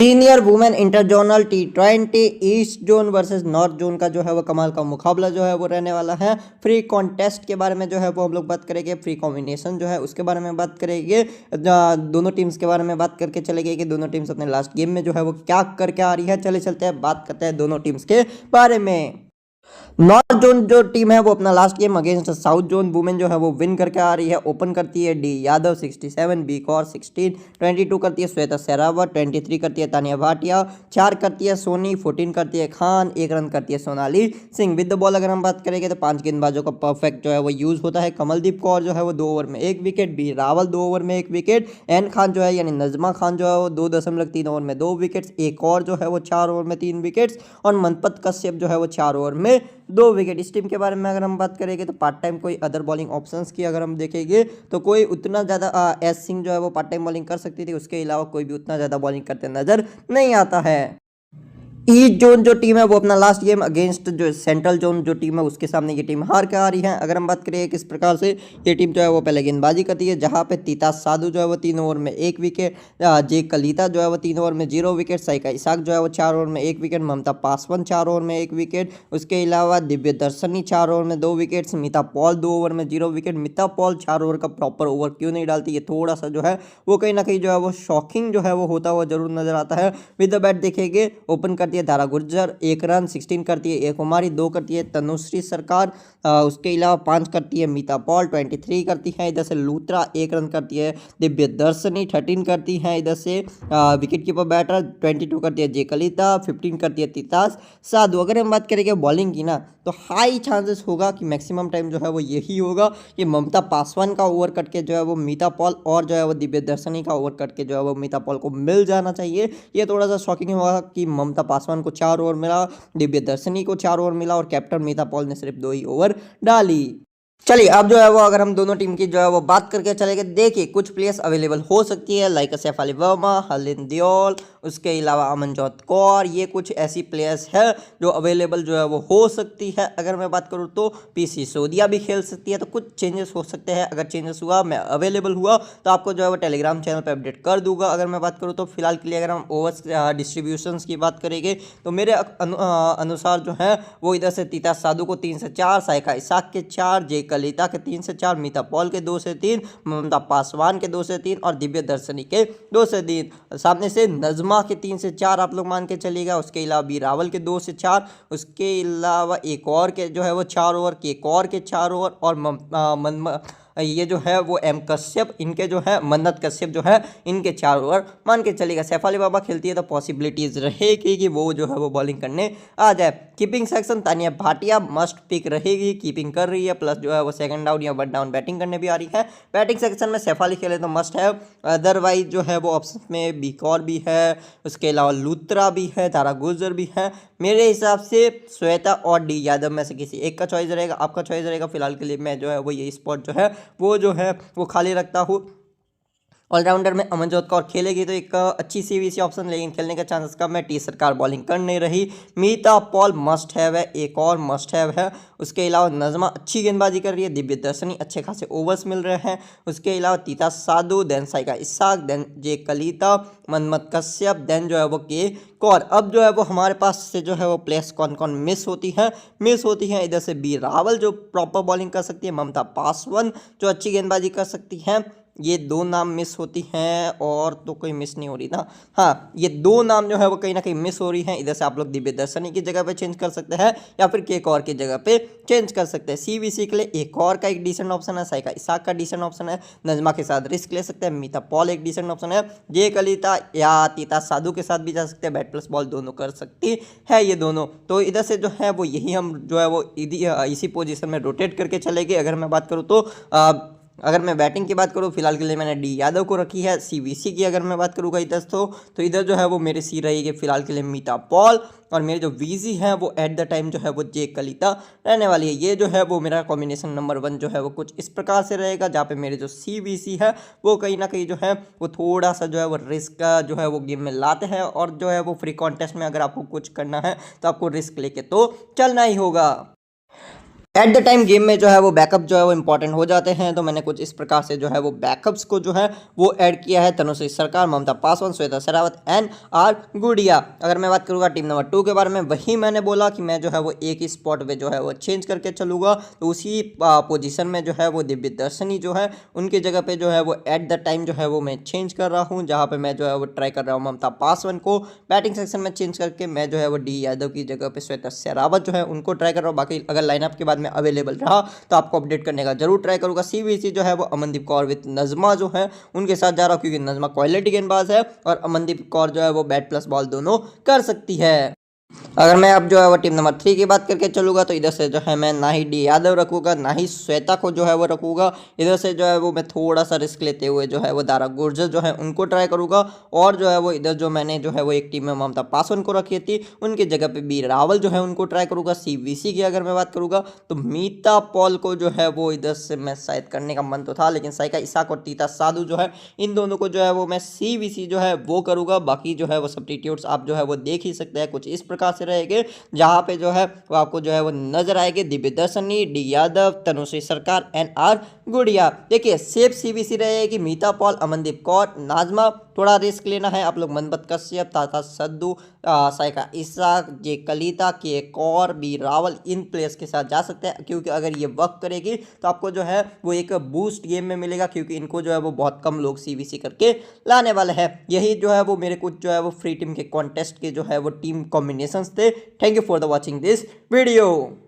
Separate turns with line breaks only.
Senior women interzonal T20 east zone versus north zone का जो है वो कमाल का मुकाबला जो है वो रहने वाला है। फ्री कॉन्टेस्ट के बारे में जो है वो हम लोग बात करेंगे, फ्री कॉम्बिनेशन जो है उसके बारे में बात करेंगे, दोनों टीम्स के बारे में बात करके चलेंगे कि दोनों टीम्स अपने लास्ट गेम में जो है वो क्या करके आ रही है। चले चलते हैं, बात करते हैं दोनों टीम्स के बारे में। नॉर्थ जोन जो टीम है वो अपना last game against south zone women जो है वो विन करके आ रही है। ओपन करती है डी यादव 67, बी कौर 16, 22 करती है श्वेता सहरावत, 23 करती है तानिया भाटिया, 4 करती है सोनी, 14 करती है खान, 1 रन करती है Sonali Singh. With the ball अगर हम बात करेंगे तो 5 गेंदबाजों का परफेक्ट जो है वो यूज होता है। कमलदीप कौर जो है वो 2 ओवर में 1 विकेट, बी रावल 2 ओवर में 1 विकेट, एन खान जो है यानी नजमा खान जो है वो 2.3 ओवर में 2 विकेट्स, एक और जो है वो 4 ओवर में 3 विकेट्स और मनपत कश्यप जो है वो 4 ओवर में 2 विकेट। इस टीम के बारे में अगर हम बात करेंगे तो पार्ट टाइम कोई अदर बॉलिंग ऑप्शंस की अगर हम देखेंगे तो कोई उतना ज़्यादा एस सिंह जो है वो पार्ट टाइम बॉलिंग कर सकती थी, उसके अलावा कोई भी उतना ज़्यादा बॉलिंग करते नजर नहीं आता है। ईस्ट जोन जो टीम है वो अपना लास्ट गेम अगेंस्ट जो सेंट्रल जोन जो टीम है उसके सामने ये टीम हार के आ रही है। अगर हम बात करें किस प्रकार से ये टीम जो है वो पहले गेंदबाजी करती है, जहां पे तीता साधु जो है वो 3 ओवर में 1 विकेट, जे कलिता जो है वो 3 ओवर में 0 विकेट, साइका इसाक जो है वो 4 ओवर में 1 विकेट, ममता पासवान 4 ओवर में 1 विकेट, उसके अलावा दिव्य दर्शनी 4 ओवर में 2 विकेट, स्मिता पॉल 2 ओवर में 0 विकेट। मिता पॉल 4 ओवर का प्रॉपर ओवर क्यों नहीं डालती, ये थोड़ा सा जो है वो कहीं ना कहीं जो है वो शॉकिंग जो है वो होता हुआ जरूर नजर आता है। विद द बैट देखेंगे, ओपन करती है धारा गुर्जर 1 रन, 16 करती है एक कुमारी, 2 करती है तनुश्री सरकार, उसके अलावा 5 करती है मीता पॉल, 23 करती है इधर से लूत्रा, 1 रन करती है दिव्य दर्शनी, 13 करती है इधर से विकेट कीपर बैटर, 22 करती है जे कलिता, 15 करती है तितास साधु। अगर हम बात करेंगे बॉलिंग की ना तो हाई चांसेस होगा कि मैक्सिमम टाइम जो है वो यही होगा कि ममता पासवान का ओवर कट के जो है वो मीता पॉल और जो है वो दिव्य दर्शनी का ओवर कट के जो है वो मीता पॉल को मिल जाना चाहिए। ये थोड़ा सा शॉकिंग होगा कि ममता पासवान को 4 ओवर मिला, दिव्य दर्शनी को 4 ओवर मिला और कैप्टन मीता पॉल ने सिर्फ 2 ही ओवर डाली। चलिए अब जो है वो अगर हम दोनों टीम की जो है वो बात करके चलेंगे, देखिए कुछ प्लेयर्स अवेलेबल हो सकती है लाइक सैफ अली वर्मा, हरलिन दियोल, उसके अलावा अमनजोत कौर, ये कुछ ऐसी प्लेयर्स है जो अवेलेबल जो है वो हो सकती है। अगर मैं बात करूँ तो पीसी सोदिया भी खेल सकती है, तो कुछ चेंजेस हो सकते हैं। अगर चेंजेस हुआ, मैं अवेलेबल हुआ तो आपको जो है वो टेलीग्राम चैनल पर अपडेट कर दूंगा। अगर मैं बात करूँ तो फिलहाल के लिए अगर हम ओवर्स डिस्ट्रीब्यूशन की बात करेंगे तो मेरे अनुसार जो है वो इधर से तीता साधु को 3 से 4, साइका इसाक के 4, जे कलिता के 3 से 4, मीता पॉल के 2 से 3, ममता पासवान के 2 से 3 और दिव्य दर्शनी के 2 से 3। सामने से नजमा के 3 से 4 आप लोग मान के चलिएगा। उसके अलावा बी रावल के 2 से 4, उसके अलावा एक और के जो है वो 4 ओवर, के एक और के 4 ओवर और ये जो है वो एम कश्यप, इनके जो है मन्नत कश्यप जो है इनके 4 ओवर मान के चलेगा। सैफ अली बाबा खेलती है तो पॉसिबिलिटीज रहेगी कि वो जो है वो बॉलिंग करने आ जाए। Keeping section Tania Bhatia must pick रहेगी, कीपिंग कर रही है, प्लस जो है वो सेकंड डाउन या वन डाउन बैटिंग करने भी आ रही है। बैटिंग सेक्शन में सैफ अली खेले तो मस्ट है, अदरवाइज जो है वो ऑप्शन में बीकौर भी है, उसके अलावा लूत्रा भी है, तारा गुर्जर भी है। मेरे हिसाब से श्वेता और डी यादव में से किसी एक का चॉइस रहेगा, आपका चॉइस रहेगा। फिलहाल के लिए मैं जो है वो ये स्पॉट जो है वो खाली रखता हूँ। ऑलराउंडर में अमनजोत कौर खेलेगी तो एक अच्छी सीवीसी ऑप्शन, लेकिन खेलने का चांसेस कम है। टी सरकार बॉलिंग कर नहीं रही। मीता पॉल मस्ट हैव है, एक और मस्ट हैव है। उसके अलावा नजमा अच्छी गेंदबाजी कर रही है, दिव्य दर्शनी अच्छे खासे ओवर्स मिल रहे हैं। उसके अलावा तीता साधु, देन साइका इसाक, देन जे कलिता, मनमत कश्यप, देन जो है वो के कौर। अब जो है वो हमारे पास से जो है वो प्लेयर्स कौन कौन मिस होती है इधर से बी रावल जो प्रॉपर बॉलिंग कर सकती है, ममता पासवान जो अच्छी गेंदबाजी कर सकती है, ये 2 नाम मिस होती हैं और तो कोई मिस नहीं हो रही ना। हाँ, ये 2 नाम जो है वो कहीं ना कहीं मिस हो रही हैं। इधर से आप लोग दिव्य दर्शनी की जगह पे चेंज कर सकते हैं या फिर के और की जगह पे चेंज कर सकते हैं। सीवीसी के लिए एक और का एक डिसेंट ऑप्शन है, साइका इसाक का डिसेंट ऑप्शन है, नजमा के साथ रिस्क ले सकते हैं, मीता पॉल एक डिसेंट ऑप्शन है, जे कलिता या तीता साधु के साथ भी जा सकते हैं, बैट प्लस बॉल दोनों कर सकती है ये दोनों। तो इधर से जो है वो यही हम जो है वो इसी पोजिशन में रोटेट करके चलेंगे। अगर मैं बात करूँ तो अगर मैं बैटिंग की बात करूँ फिलहाल के लिए मैंने डी यादव को रखी है। सीवीसी की अगर मैं बात करूँगा इधर तो इधर जो है वो मेरी सी रहेगी फिलहाल के लिए मीता पॉल, और मेरे जो वीजी हैं वो एट द टाइम जो है वो जे कलिता रहने वाली है। ये जो है वो मेरा कॉम्बिनेशन नंबर 1 जो है वो कुछ इस प्रकार से रहेगा, जहाँ पे मेरे जो सीवीसी है वो कहीं ना कहीं जो है वो थोड़ा सा जो है वो रिस्क जो है वो गेम में लाते हैं, और जो है वो फ्री कॉन्टेस्ट में अगर आपको कुछ करना है तो आपको रिस्क लेके तो चलना ही होगा। एट द टाइम गेम में जो है वो बैकअप जो है वो इंपॉर्टेंट हो जाते हैं, तो मैंने कुछ इस प्रकार से जो है वो बैकअप्स को जो है वो ऐड किया है। तनुश्री सरकार, ममता पासवान, श्वेता शेरावत एंड आर गुड़िया। अगर मैं बात करूँगा टीम नंबर 2 के बारे में, वही मैंने बोला कि मैं जो है वो एक ही स्पॉट पे जो है वो चेंज करके चलूँगा, तो उसी पोजीशन में जो है वो दिव्य दर्शनी जो है उनकी जगह पे जो है वो एट द टाइम जो है वो मैं चेंज कर रहा हूँ, जहाँ पे मैं जो है वो ट्राई कर रहा हूँ ममता पासवान को बैटिंग सेक्शन में चेंज करके मैं जो है वो डी यादव की जगह पे श्वेता शेरावत जो है उनको ट्राई कर रहा हूँ। बाकी अगर लाइनअप के बाद में अवेलेबल रहा तो आपको अपडेट करने का जरूर ट्राई करूँगा। सीबीसी जो है वो अमनदीप कौर विद नजमा जो है उनके साथ जा रहा हूँ, क्योंकि नजमा क्वालिटी गेंदबाज है और अमनदीप कौर जो है वो बैट प्लस बॉल दोनों कर सकती है। अगर मैं अब जो है वो टीम नंबर 3 की बात करके चलूँगा, तो इधर से जो है मैं ना ही डी यादव रखूँगा ना ही श्वेता को जो है वो रखूँगा। इधर से जो है वो मैं थोड़ा सा रिस्क लेते हुए जो है वो दारा गुर्जर जो है उनको ट्राई करूँगा, और जो है वो इधर जो मैंने जो है वो एक टीम में ममता पासवान को रखी थी उनकी जगह पे बी रावल जो है उनको ट्राई करूँगा। सीबीसी की अगर मैं बात करूँगा तो मीता पॉल को जो है वो इधर से मैं शायद करने का मन तो था, लेकिन साइका इसाक और तीता साधु जो है इन दोनों को जो है वो मैं सीबीसी जो है वो करूँगा। बाकी जो है वो सब्स्टिट्यूट्स आप जो है वो देख ही सकते हैं, कुछ इस प्रकार से रहेंगे, जहां पे जो है वो आपको जो है वो नजर आएगी दिव्य दर्शनी, डी यादव, तनुश्री सरकार एंड आर गुड़िया। देखिए सेफ सीबीसी रहेगी, मीता पॉल, अमनदीप कौर, नाजमा, थोड़ा रिस्क लेना है आप लोग मनबत कश्यप, ताता सद्दू, साइका इसाक, जे कलिता, के कौर, बी रावल, इन प्लेयर्स के साथ जा सकते हैं, क्योंकि अगर ये वर्क करेगी तो आपको जो है वो एक बूस्ट गेम में मिलेगा, क्योंकि इनको जो है वो बहुत कम लोग सीबीसी करके लाने वाले हैं। यही जो है वो मेरे कुछ जो है वो फ्री टीम के कॉन्टेस्ट के जो है वो टीम कॉम्बिनेशंस थे। Thank you for the watching this video.